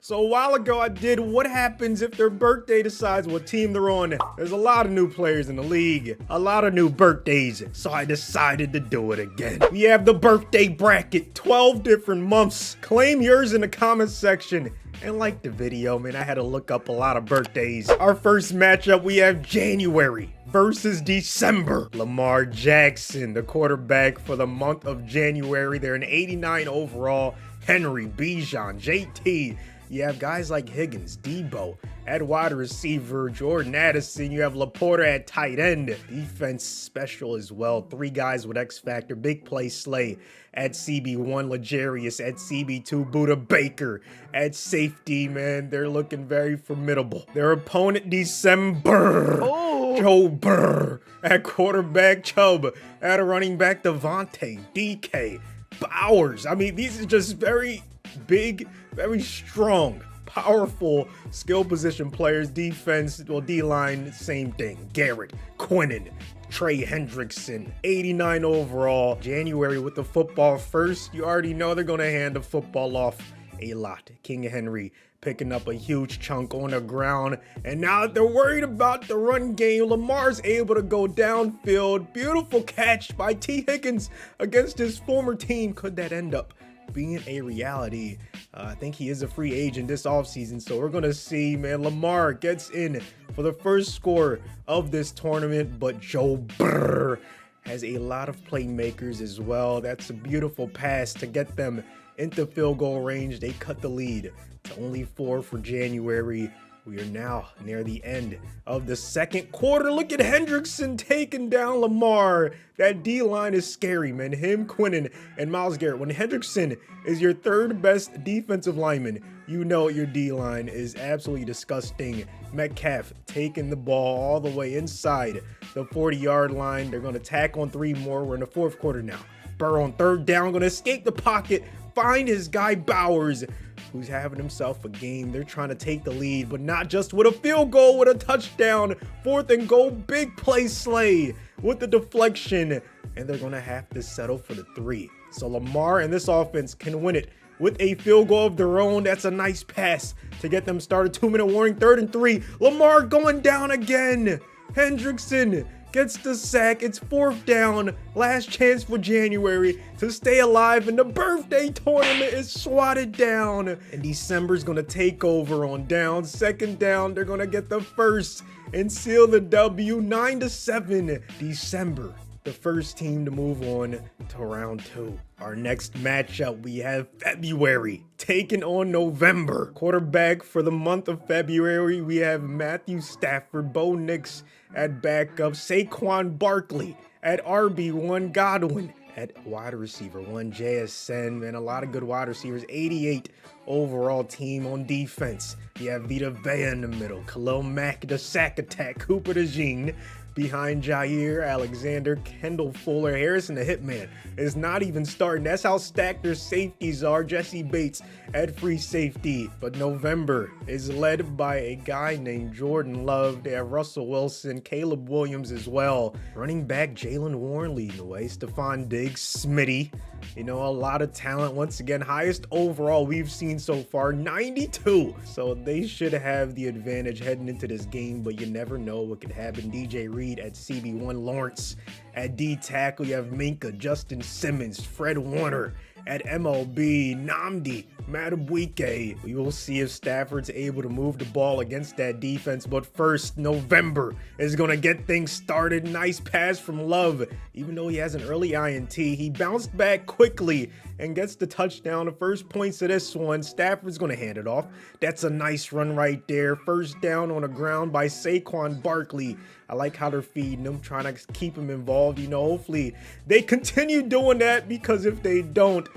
So a while ago I did what happens if their birthday decides what team they're on. There's a lot of new players in the league, a lot of new birthdays, so I decided to do it again. We have the birthday bracket, 12 different months. Claim yours in the comment section. And like the video, man, I had to look up a lot of birthdays. Our first matchup, we have January versus December. Lamar Jackson, the quarterback for the month of January. They're an 89 overall. Henry, Bijan, JT. You have guys like Higgins, Debo at wide receiver, Jordan Addison. You have Laporta at tight end. Defense special as well. 3 guys with X Factor. Big play Slay at CB1. Legarius at CB2. Buda Baker at safety, man. They're looking very formidable. Their opponent, December. Joe Burr at quarterback. Chubb at a running back. Devontae, DK, Bowers. I mean, these are just very big, very strong, powerful skill position players. Defense, well, D-line, same thing. Garrett, Quinnen, Trey Hendrickson, 89 overall. January with the football first. You already know they're going to hand the football off a lot. King Henry picking up a huge chunk on the ground. And now that they're worried about the run game, Lamar's able to go downfield. Beautiful catch by T. Higgins against his former team. Could that end up being a reality? I think he is a free agent this offseason, so we're gonna see, man. Lamar gets in for the first score of this tournament, but Joe Burr has a lot of playmakers as well. That's a beautiful pass to get them into field goal range. They cut the lead to only 4 for January. We are now near the end of the second quarter. Look at Hendrickson taking down Lamar. That D-line is scary, man. Him, Quinnen, and Myles Garrett. When Hendrickson is your 3rd best defensive lineman, you know your D-line is absolutely disgusting. Metcalf taking the ball all the way inside the 40-yard line. They're going to tack on 3 more. We're in the 4th quarter now. Burr on 3rd down, going to escape the pocket, find his guy Bowers, who's having himself a game. They're trying to take the lead, but not just with a field goal, with a touchdown. 4th and goal, big play Slay with the deflection, and they're gonna have to settle for the 3. So Lamar and this offense can win it with a field goal of their own. That's a nice pass to get them started. 2-minute warning, 3rd and 3. Lamar going down again. Hendrickson gets the sack. It's 4th down. Last chance for January to stay alive, and the birthday tournament is swatted down. And December's gonna take over on downs. 2nd down, they're gonna get the first and seal the W. 9-7. December, the first team to move on to round 2. Our next matchup, we have February taking on November. Quarterback for the month of February, we have Matthew Stafford, Bo Nix at backup, Saquon Barkley at RB1, Godwin at wide receiver 1, JSN, man, a lot of good wide receivers. 88 overall team on defense. You have Vita Vea in the middle, Khalil Mack, the sack attack, Cooper DeJean behind Jair Alexander, Kendall Fuller, Harrison the Hitman is not even starting. That's how stacked their safeties are. Jesse Bates at free safety. But November is led by a guy named Jordan Love. They have Russell Wilson, Caleb Williams as well. Running back Jalen Warren leading the way. Stephon Diggs, Smitty. You know, a lot of talent. Once again, highest overall we've seen so far, 92. So they should have the advantage heading into this game, but you never know what could happen. DJ Reed at CB1, Lawrence at D tackle. You have Minka, Justin Simmons, Fred Warner at MLB, Nnamdi, Madubuike. We will see if Stafford's able to move the ball against that defense. But first, November is going to get things started. Nice pass from Love. Even though he has an early INT, he bounced back quickly and gets the touchdown. The first points of this one, Stafford's going to hand it off. That's a nice run right there. 1st down on the ground by Saquon Barkley. I like how they're feeding him, trying to keep him involved. You know, hopefully they continue doing that, because if they don't,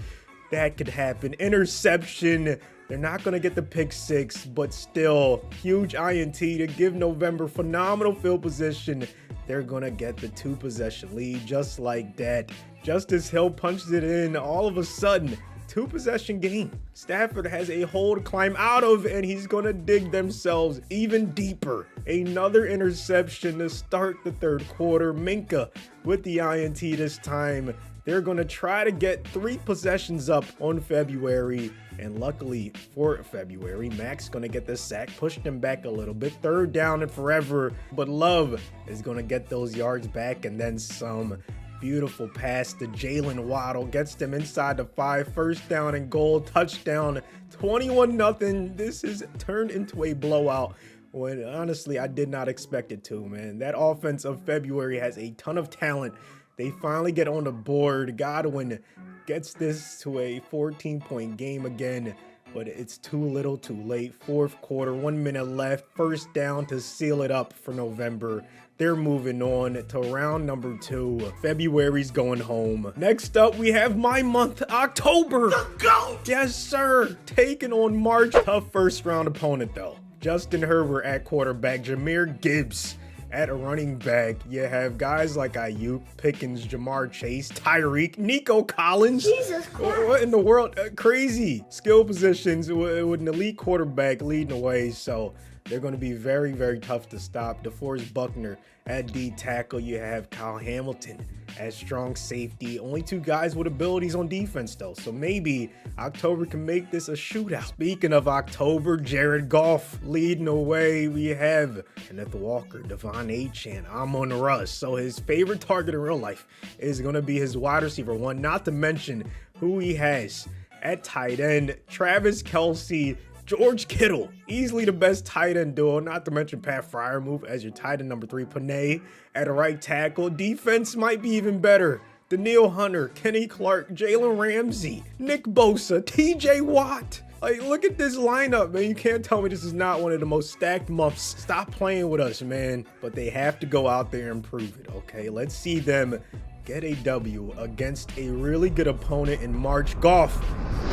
that could happen. Interception. They're not going to get the pick 6, but still, huge INT to give November phenomenal field position. They're going to get the 2-possession lead just like that. Justice Hill punches it in. All of a sudden, 2-possession game. Stafford has a hole to climb out of, and he's going to dig themselves even deeper. Another interception to start the 3rd quarter. Minka with the INT this time. They're going to try to get 3 possessions up on February. And luckily for February, Mac's going to get the sack, push them back a little bit. 3rd down and forever. But Love is going to get those yards back and then some. Beautiful pass to Jalen Waddle. Gets them inside the 5. 1st down and goal. Touchdown. 21-0. This is turned into a blowout. When honestly, I did not expect it to, man. That offense of February has a ton of talent. They finally get on the board. Godwin gets this to a 14-point game again, but it's too little too late. 4th quarter, 1 minute left. 1st down to seal it up for November. They're moving on to round number 2. February's going home. Next up, we have my month, October. The GOAT! Yes, sir. Taking on March. Tough 1st round opponent, though. Justin Herbert at quarterback. Jahmyr Gibbs at a running back. You have guys like Ayuk, Pickens, Jamar Chase, Tyreek, Nico Collins. Jesus Christ. What in the world? Crazy skill positions with an elite quarterback leading the way. So they're going to be very, very tough to stop. DeForest Buckner at D tackle. You have Kyle Hamilton at strong safety. Only 2 guys with abilities on defense, though. So maybe October can make this a shootout. Speaking of October, Jared Goff leading the way. We have Kenneth Walker, Devon Achane, Amon Russ. So his favorite target in real life is going to be his wide receiver 1. Not to mention who he has at tight end. Travis Kelce, George Kittle, easily the best tight end duo, not to mention Pat Freiermuth as your tight end number 3. Panay at a right tackle. Defense might be even better. Daniil Hunter, Kenny Clark, Jalen Ramsey, Nick Bosa, TJ Watt. Like, look at this lineup, man. You can't tell me this is not one of the most stacked months. Stop playing with us, man. But they have to go out there and prove it, okay? Let's see them get a W against a really good opponent in March. Goff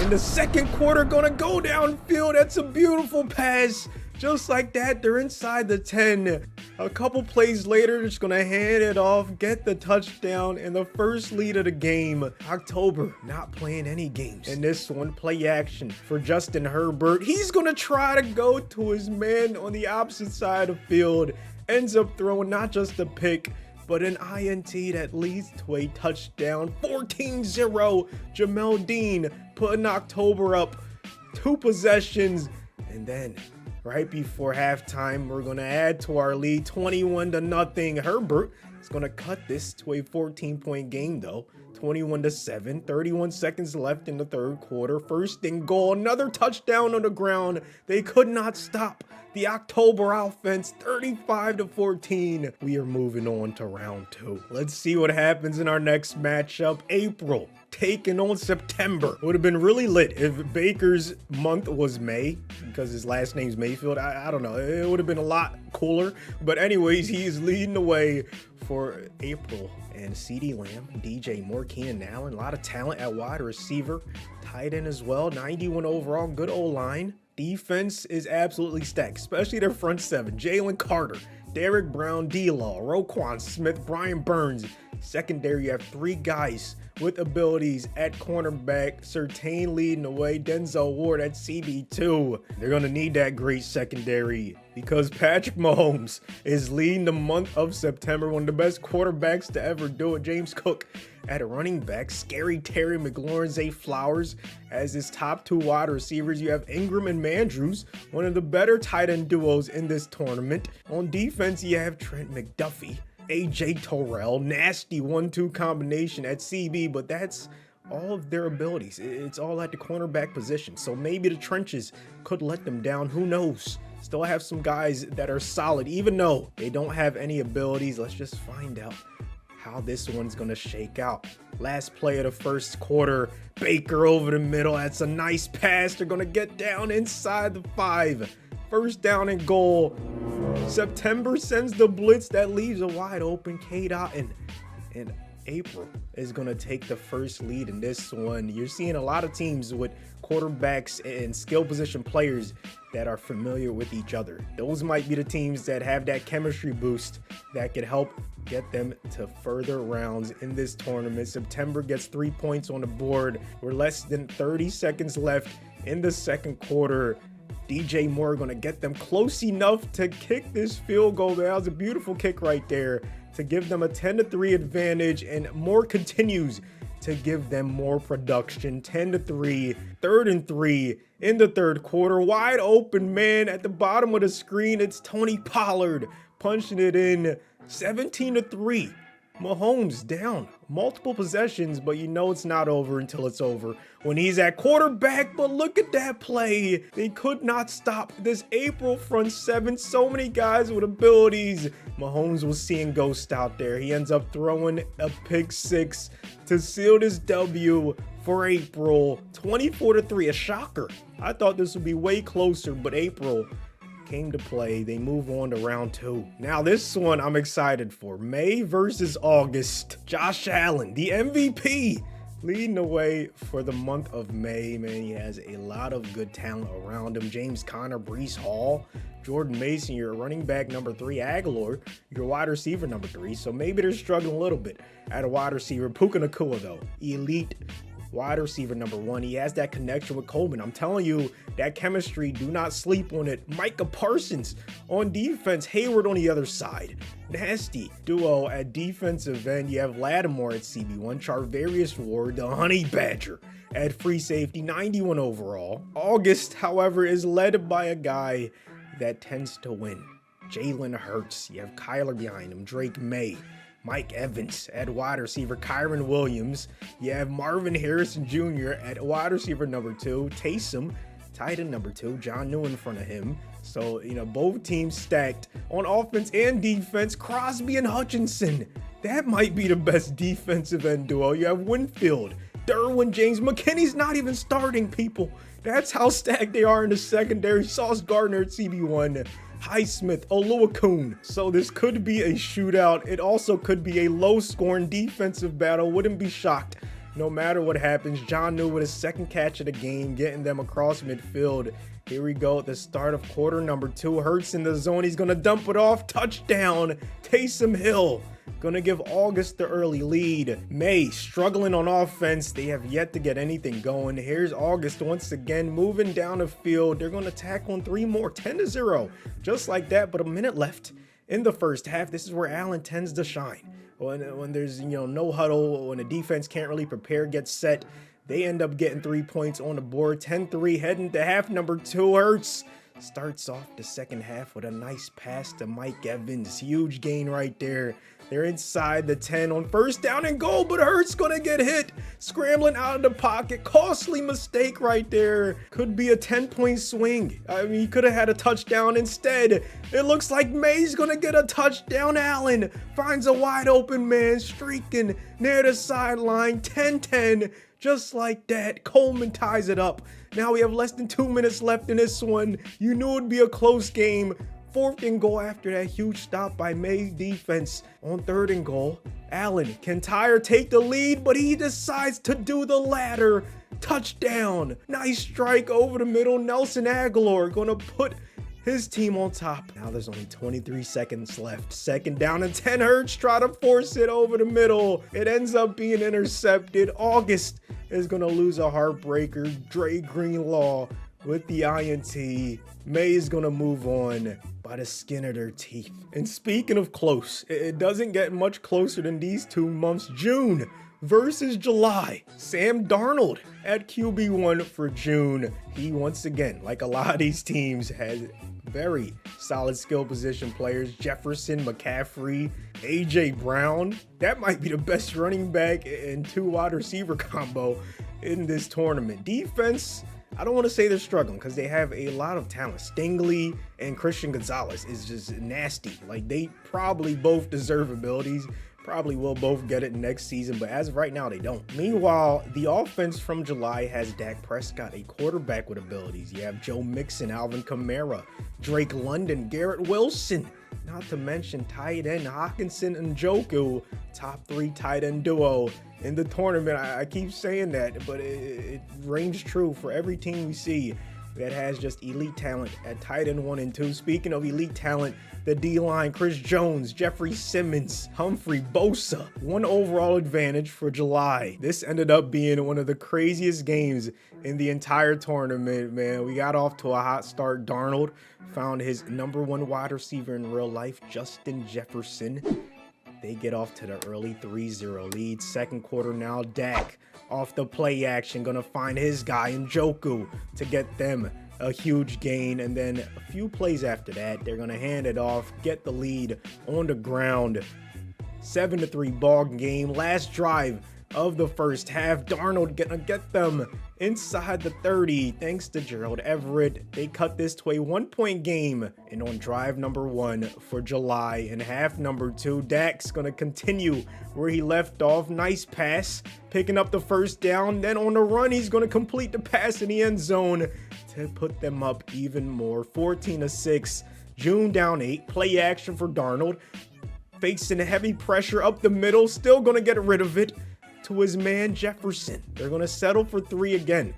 in the 2nd quarter gonna go downfield. That's a beautiful pass. Just like that, they're inside the 10. A couple plays later, just gonna hand it off, get the touchdown, and the 1st lead of the game. October not playing any games. And this one, play action for Justin Herbert. He's gonna try to go to his man on the opposite side of the field. Ends up throwing not just a pick, but an INT that leads to a touchdown. 14-0. Jamel Dean putting October up 2 possessions. And then right before halftime, we're going to add to our lead 21-0. Herbert is going to cut this to a 14-point game, though. 21-7. 31 seconds left in the 3rd quarter. 1st and goal. Another touchdown on the ground. They could not stop the October offense. 35-14. We are moving on to round 2. Let's see what happens in our next matchup. April taking on September. Would have been really lit if Baker's month was May, because his last name's Mayfield. I don't know. It would have been a lot cooler. But anyways, he is leading the way for April. And CeeDee Lamb, DJ Moore, Keenan Allen, a lot of talent at wide receiver, tight end as well, 91 overall, good O-line. Defense is absolutely stacked, especially their front 7. Jalen Carter, Derrick Brown, D-Law, Roquan Smith, Brian Burns. Secondary, you have 3 guys with abilities at cornerback. Surtain leading the way. Denzel Ward at CB2. They're going to need that great secondary because Patrick Mahomes is leading the month of September. One of the best quarterbacks to ever do it. James Cook at a running back. Scary Terry McLaurin, Zay Flowers as his top 2 wide receivers. You have Ingram and Mandrews, one of the better tight end duos in this tournament. On defense, you have Trent McDuffie, AJ Terrell, nasty 1-2 combination at CB, but that's all of their abilities. It's all at the cornerback position. So maybe the trenches could let them down. Who knows? Still have some guys that are solid, even though they don't have any abilities. Let's just find out how this one's gonna shake out. Last play of the 1st quarter, Baker over the middle. That's a nice pass. They're gonna get down inside the 5. 1st down and goal. September sends the blitz that leaves a wide open K.i.D. And April is going to take the 1st lead in this one. You're seeing a lot of teams with quarterbacks and skill position players that are familiar with each other. Those might be the teams that have that chemistry boost that could help get them to further rounds in this tournament. September gets 3 points on the board. We're less than 30 seconds left in the 2nd quarter. DJ Moore going to get them close enough to kick this field goal. That was a beautiful kick right there to give them a 10-3 advantage, and Moore continues to give them more production. 10-3, 3rd-and-3 in the third quarter. Wide open man at the bottom of the screen. It's Tony Pollard punching it in. 17-3. Mahomes down multiple possessions, but you know it's not over until it's over when he's at quarterback. But look at that play. They could not stop this April front seven. So many guys with abilities. Mahomes was seeing ghosts out there. He ends up throwing a pick six to seal this W for April. 24-3, a shocker. I thought this would be way closer, but April came to play. They move on to round two. Now this one I'm excited for. May versus August. Josh Allen, the MVP, leading the way for the month of May. Man, he has a lot of good talent around him. James Conner, Breece Hall, Jordan Mason, your running back number 3, Aguilar, your wide receiver number 3. So maybe they're struggling a little bit at a wide receiver. Puka Nacua though, elite wide receiver number 1. He has that connection with Coleman. I'm telling you, that chemistry, do not sleep on it. Micah Parsons on defense, Hayward on the other side. Nasty duo at defensive end. You have Lattimore at CB1, Charvarius Ward, the Honey Badger at free safety, 91 overall. August, however, is led by a guy that tends to win. Jalen Hurts. You have Kyler behind him, Drake May, Mike Evans at wide receiver, Kyron Williams. You have Marvin Harrison Jr. at wide receiver number 2, Taysom, tight end number 2, John New in front of him. So, you know, both teams stacked on offense and defense. Crosby and Hutchinson. That might be the best defensive end duo. You have Winfield, Derwin James. McKinney's not even starting, people. That's how stacked they are in the secondary. Sauce Gardner at CB1. Highsmith, Oluokun. So this could be a shootout. It also could be a low-scoring defensive battle. Wouldn't be shocked no matter what happens. John New with his second catch of the game, getting them across midfield. Here we go at the start of quarter number 2. Hurts in the zone. He's going to dump it off. Touchdown. Taysom Hill. Going to give August the early lead. May struggling on offense. They have yet to get anything going. Here's August once again moving down the field. They're going to tack on 3 more. 10-0. Just like that, but a minute left in the first half. This is where Allen tends to shine. When there's, you know, no huddle, when the defense can't really prepare, get set, they end up getting 3 points on the board. 10-3 heading to half number 2. Hurts starts off the second half with a nice pass to Mike Evans. Huge gain right there. They're inside the 10 on first down and goal, but Hurts gonna get hit. Scrambling out of the pocket. Costly mistake right there. Could be a 10-point swing. I mean, he could have had a touchdown instead. It looks like May's gonna get a touchdown. Allen finds a wide open man streaking near the sideline. 10-10. Just like that, Coleman ties it up. Now we have less than 2 minutes left in this one. You knew it'd be a close game. 4th and goal after that huge stop by May's defense. On 3rd and goal, Allen can take the lead, but he decides to do the latter. Touchdown. Nice strike over the middle. Nelson Aguilar gonna put his team on top. Now there's only 23 seconds left. 2nd down and 10. Hurts try to force it over the middle. It ends up being intercepted. August is going to lose a heartbreaker. Dre Greenlaw with the INT. May is going to move on by the skin of their teeth. And speaking of close, it doesn't get much closer than these 2 months. June versus July. Sam Darnold at QB1 for June. He once again, like a lot of these teams, has very solid skill position players. Jefferson, McCaffrey, AJ Brown. That might be the best running back and 2 wide receiver combo in this tournament. Defense, I don't want to say they're struggling because they have a lot of talent. Stingley and Christian Gonzalez is just nasty. Like, they probably both deserve abilities. Probably will both get it next season, but as of right now, they don't. Meanwhile, the offense from July has Dak Prescott, a quarterback with abilities. You have Joe Mixon, Alvin Kamara, Drake London, Garrett Wilson, not to mention tight end Hawkinson and Njoku, top 3 tight end duo in the tournament. I keep saying that, but it rings true for every team we see that has just elite talent at tight end 1 and 2. Speaking of elite talent, the D-line, Chris Jones, Jeffrey Simmons, Humphrey, Bosa, 1 overall advantage for July. This ended up being one of the craziest games in the entire tournament, man. We got off to a hot start. Darnold found his number 1 wide receiver in real life, Justin Jefferson. They get off to the early 3-0 lead. Second quarter now, Dak off the play action, gonna find his guy Njoku to get them a huge gain. And then a few plays after that, they're gonna hand it off, get the lead on the ground. 7-3 ball game. Last drive of the first half, Darnold gonna get them inside the 30 thanks to Gerald Everett. They cut this to a 1-point game. And on drive number 1 for July and half number 2, Dak's gonna continue where he left off. Nice pass, picking up the first down. Then on the run, he's gonna complete the pass in the end zone to put them up even more. 14-6. June down 8. Play action for Darnold, facing heavy pressure up the middle, still gonna get rid of it to his man Jefferson. They're gonna settle for 3 again.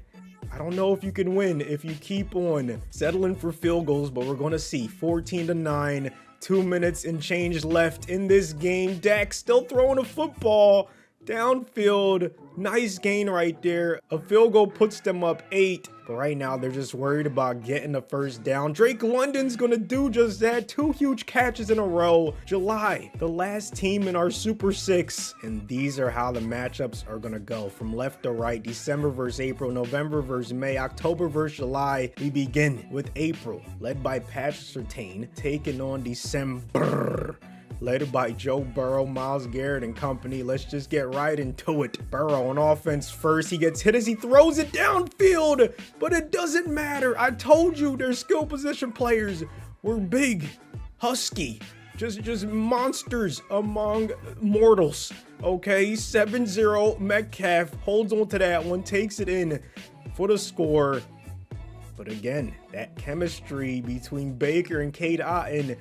I don't know if you can win if you keep on settling for field goals, but we're gonna see. 14-9, 2 minutes and change left in this game. Dak still throwing a football downfield. Nice gain right there. A field goal puts them up 8. But right now, they're just worried about getting the first down. Drake London's gonna do just that. 2 huge catches in a row. July, the last team in our Super 6. And these are how the matchups are gonna go from left to right. December versus April, November versus May, October versus July. We begin with April, led by Patrick Surtain, taking on December, led by Joe Burrow, Myles Garrett, and company. Let's just get right into it. Burrow on offense first. He gets hit as he throws it downfield, but it doesn't matter. I told you their skill position players were big, husky, just monsters among mortals. Okay, 7-0. Metcalf holds on to that one, takes it in for the score. But again, that chemistry between Baker and K.i.D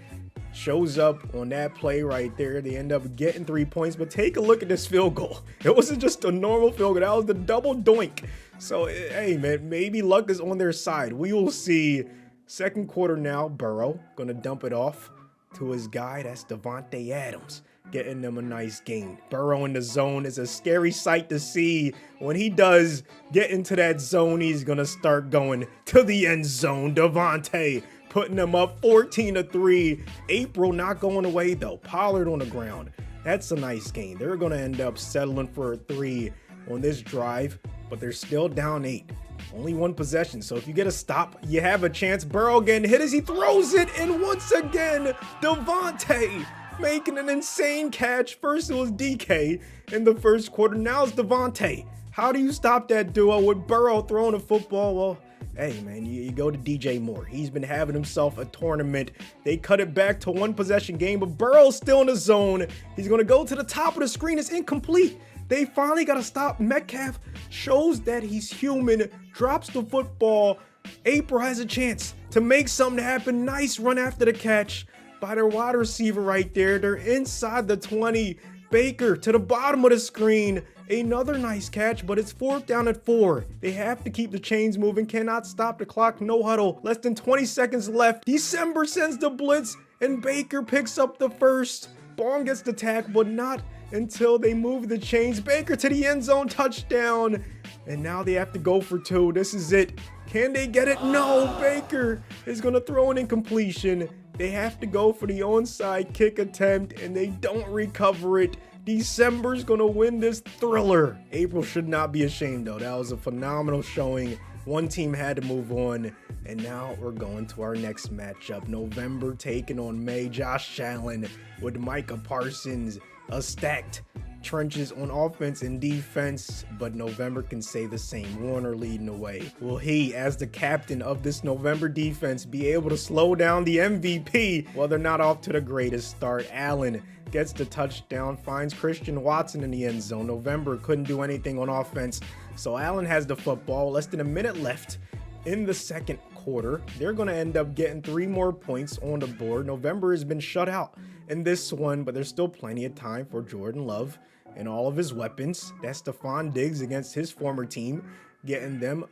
shows up on that play right there. They end up getting 3 points, but take a look at this field goal. It wasn't just a normal field goal. That was the double doink. So, hey, man, maybe luck is on their side. We will see. Second quarter now, Burrow gonna dump it off to his guy. That's Davante Adams, getting them a nice gain. Burrow in the zone is a scary sight to see. When he does get into that zone, he's gonna start going to the end zone. Davante putting them up 14-3. April not going away though. Pollard on the ground. That's a nice gain. They're going to end up settling for a 3 on this drive, but they're still down 8. Only 1 possession, so if you get a stop, you have a chance. Burrow getting hit as he throws it, and once again, Davante making an insane catch. First it was DK in the first quarter. Now it's Davante. How do you stop that duo with Burrow throwing a football? Well, hey, man, you go to DJ Moore. He's been having himself a tournament. They cut it back to 1 possession game, but Burrow's still in the zone. He's going to go to the top of the screen. It's incomplete. They finally got to stop. Metcalf shows that he's human, drops the football. April has a chance to make something happen. Nice run after the catch by their wide receiver right there. They're inside the 20. Baker to the bottom of the screen. Another nice catch, but it's 4th down at 4. They have to keep the chains moving, cannot stop the clock. No huddle, less than 20 seconds left. December sends the blitz, and Baker picks up the first. Bond gets the tackle, but not until they move the chains. Baker to the end zone, touchdown. And now they have to go for 2. This is it. Can they get it? No, Baker is going to throw an incompletion. They have to go for the onside kick attempt, and they don't recover it. December's gonna win this thriller. April should not be ashamed though. That was a phenomenal showing. One team had to move on, and now we're going to our next matchup. November taking on May. Josh Allen with Micah Parsons. A stacked trenches on offense and defense, but November can say the same. Warner leading the way. Will he, as the captain of this November defense, be able to slow down the MVP? Well, they're not off to the greatest start. Allen gets the touchdown, finds Christian Watson in the end zone. November couldn't do anything on offense, so Allen has the football. Less than a minute left in the second quarter. They're going to end up getting 3 more points on the board. November has been shut out in this one, but there's still plenty of time for Jordan Love and all of his weapons. That's Stephon Diggs against his former team, getting them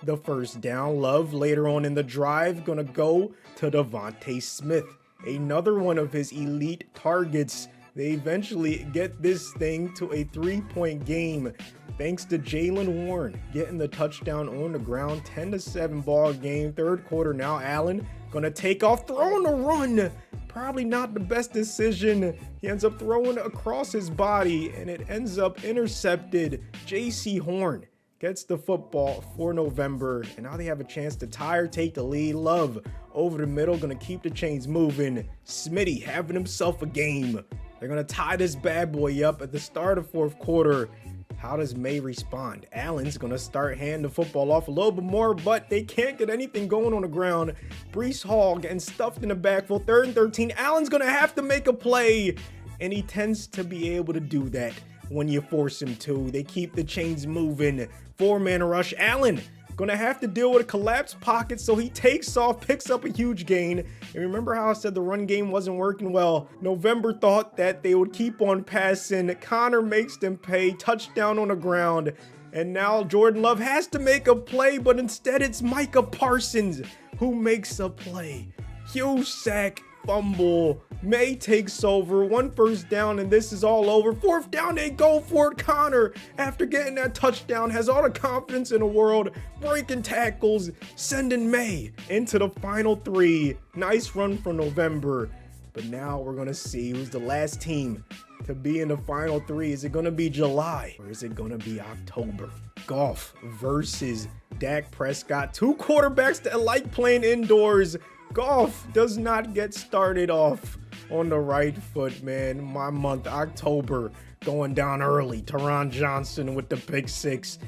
the first down. Love later on in the drive gonna go to Devontae Smith, another one of his elite targets. They eventually get this thing to a 3-point game thanks to Jaylen Warren getting the touchdown on the ground. 10-7 ball game. Third quarter now. Allen gonna take off, throwing a run, Probably not the best decision. He ends up throwing across his body, and it ends up intercepted. J.C. Horn gets the football for November, and now they have a chance to tie or take the lead. Love over the middle, gonna keep the chains moving. Smitty having himself a game. They're gonna tie this bad boy up at the start of fourth quarter. How does May respond? Allen's gonna start handing the football off a little bit more, but they can't get anything going on the ground. Breece Hall getting stuffed in the backfield. 3rd and 13. Allen's gonna have to make a play, and he tends to be able to do that when you force him to. They keep the chains moving. 4-man rush. Allen gonna have to deal with a collapsed pocket, so he takes off, picks up a huge gain. And remember how I said the run game wasn't working well? November thought that they would keep on passing. Connor makes them pay. Touchdown on the ground. And now Jordan Love has to make a play, but instead it's Micah Parsons who makes a play. Huge sack, fumble. May takes over. 1 first down, and this is all over. 4th down, they go for it. Connor, after getting that touchdown, has all the confidence in the world, breaking tackles, sending May into the final 3. Nice run from November. But now we're going to see who's the last team to be in the final 3. Is it going to be July, or is it going to be October? Goff versus Dak Prescott. 2 quarterbacks that like playing indoors. Goff does not get started off on the right foot, man. My month, October, going down early. Teron Johnson with the pick 6.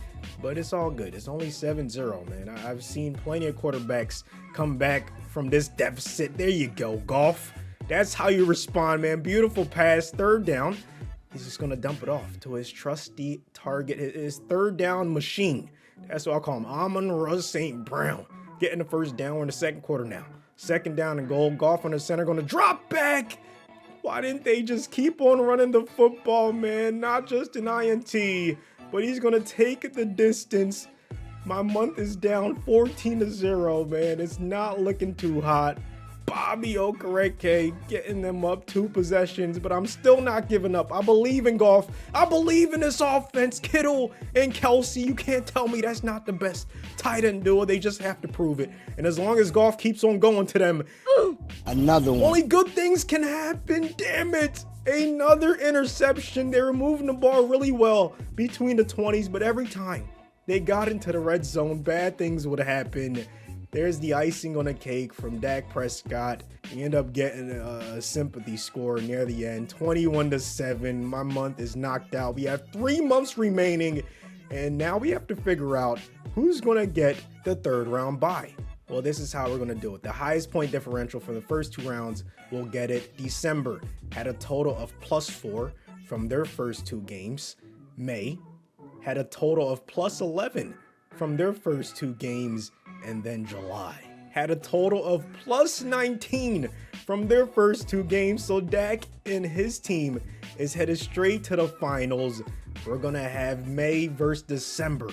But it's all good. It's only 7-0, man. I've seen plenty of quarterbacks come back from this deficit. There you go, Goff. That's how you respond, man. Beautiful pass. 3rd down. He's just going to dump it off to his trusty target, his 3rd down machine. That's what I call him. Amon-Ra St. Brown. Getting the 1st down. We're in the 2nd quarter now. 2nd down and goal. Goff on the center, going to drop back. Why didn't they just keep on running the football, man? Not just an INT, but he's going to take it the distance. My month is down 14-0, man. It's not looking too hot. Bobby Okorji getting them up 2 possessions, but I'm still not giving up. I believe in Goff. I believe in this offense. Kittle and Kelsey, you can't tell me that's not the best tight end duo. They just have to prove it. And as long as Goff keeps on going to them, another one. Only good things can happen. Damn it. Another interception. They were moving the ball really well between the 20s, but every time they got into the red zone, bad things would happen. There's the icing on the cake from Dak Prescott. He ended up getting a sympathy score near the end, 21-7. My month is knocked out. We have 3 months remaining, and now we have to figure out who's going to get the 3rd round bye. Well, this is how we're going to do it. The highest point differential for the first 2 rounds will get it. December had a total of +4 from their first 2 games. May had a total of +11 from their first 2 games. And then July had a total of +19 from their first 2 games. So Dak and his team is headed straight to the finals. We're going to have May versus December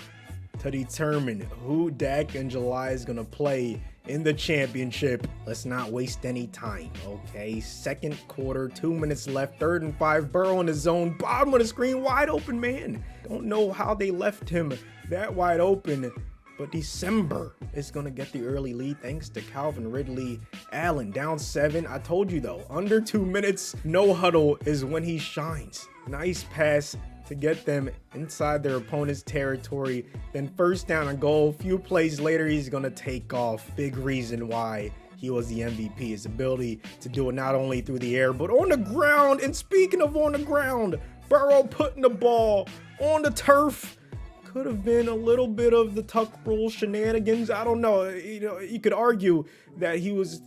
to determine who Dak and July is going to play in the championship. Let's not waste any time, okay? 2nd quarter, 2 minutes left, 3rd and 5. Burrow in the zone, bottom of the screen, wide open, man. Don't know how they left him that wide open. But December is going to get the early lead thanks to Calvin Ridley. Allen down 7. I told you though, under 2 minutes, no huddle is when he shines. Nice pass to get them inside their opponent's territory. Then 1st down and goal. Few plays later, he's going to take off. Big reason why he was the MVP. His ability to do it not only through the air, but on the ground. And speaking of on the ground, Burrow putting the ball on the turf. Could have been a little bit of the tuck rule shenanigans. I don't know. You could argue that he was,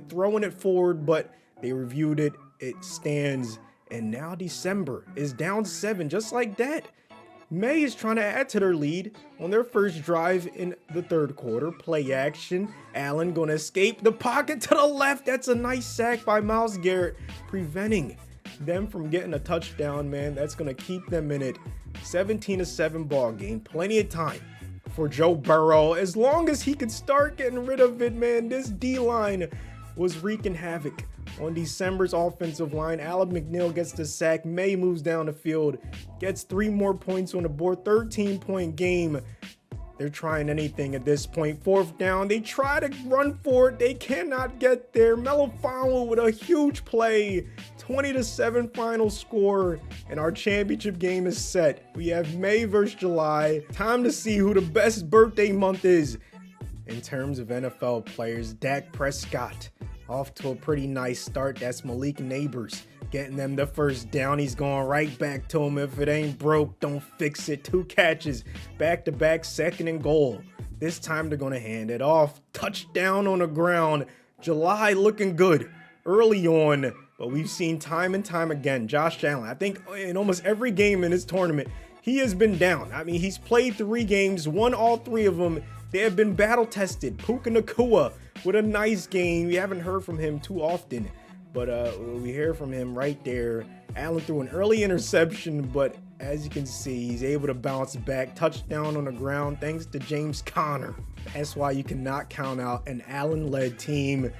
throwing it forward, but they reviewed it. It stands. And now December is down 7, just like that. May is trying to add to their lead on their first drive in the 3rd quarter. Play action. Allen going to escape the pocket to the left. That's a nice sack by Myles Garrett, preventing them from getting a touchdown, man. That's going to keep them in it. 17-7 ball game. Plenty of time for Joe Burrow. As long as he could start getting rid of it, man. This D-line was wreaking havoc on December's offensive line. Alec McNeil gets the sack. May moves down the field, gets 3 more points on the board. 13-point game. They're trying anything at this point. 4th down, they try to run for it. They cannot get there. Melifonwu with a huge play. 20-7 final score, and our championship game is set. We have May versus July. Time to see who the best birthday month is. In terms of NFL players, Dak Prescott off to a pretty nice start. That's Malik Neighbors getting them the first down. He's going right back to him. If it ain't broke, don't fix it. 2 catches, back-to-back, 2nd and goal. This time they're going to hand it off. Touchdown on the ground. July looking good early on, but we've seen time and time again, Josh Allen, I think in almost every game in this tournament, he has been down. I mean, he's played 3 games, won all 3 of them. They have been battle-tested. Puka Nacua with a nice game. We haven't heard from him too often, but we hear from him right there. Allen threw an early interception, but as you can see, he's able to bounce back. Touchdown on the ground thanks to James Conner. That's why you cannot count out an Allen-led team,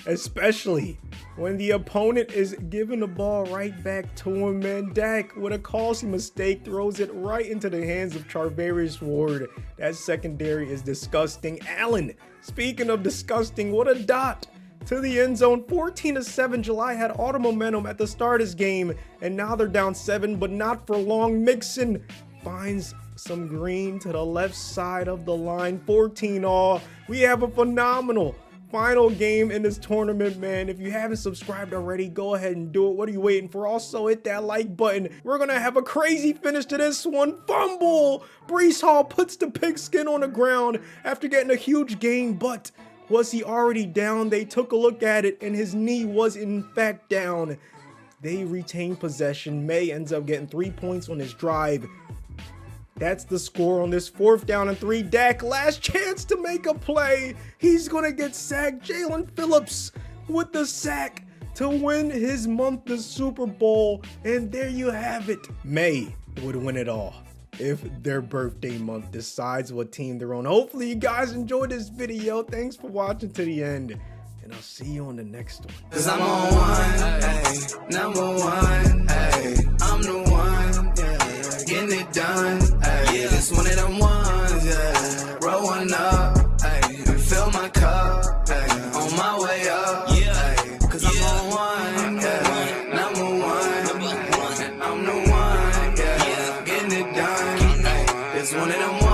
especially when the opponent is giving the ball right back to him, man. Dak, with a costly mistake, throws it right into the hands of Charvarius Ward. That secondary is disgusting. Allen, speaking of disgusting, what a dot to the end zone. 14-7. July had all the momentum at the start of this game, and now they're down 7, but not for long. Mixon finds some green to the left side of the line. 14-all. We have a phenomenal final game in this tournament, man. If you haven't subscribed already, go ahead and do it. What are you waiting for? Also, hit that like button. We're gonna have a crazy finish to this one. Fumble! Breece Hall puts the pigskin on the ground after getting a huge gain, but was he already down? They took a look at it, and his knee was in fact down. They retain possession. May ends up getting 3 points on his drive. That's the score on this 4th down and 3. Dak, last chance to make a play. He's going to get sacked. Jalen Phillips with the sack to win his month the Super Bowl. And there you have it. May would win it all if their birthday month decides what team they're on. Hopefully you guys enjoyed this video. Thanks for watching to the end, and I'll see you on the next one. 'Cause I'm on one, ay, number one, ay, I'm the one, yeah, getting it done, ay, yeah, it's one of them ones, yeah, roll one up, ay, and fill my cup, ay, on my way up, yeah, ay, 'cause I'm on one, yeah, number one, I'm the one, yeah, getting it done, ay, it's one of them ones.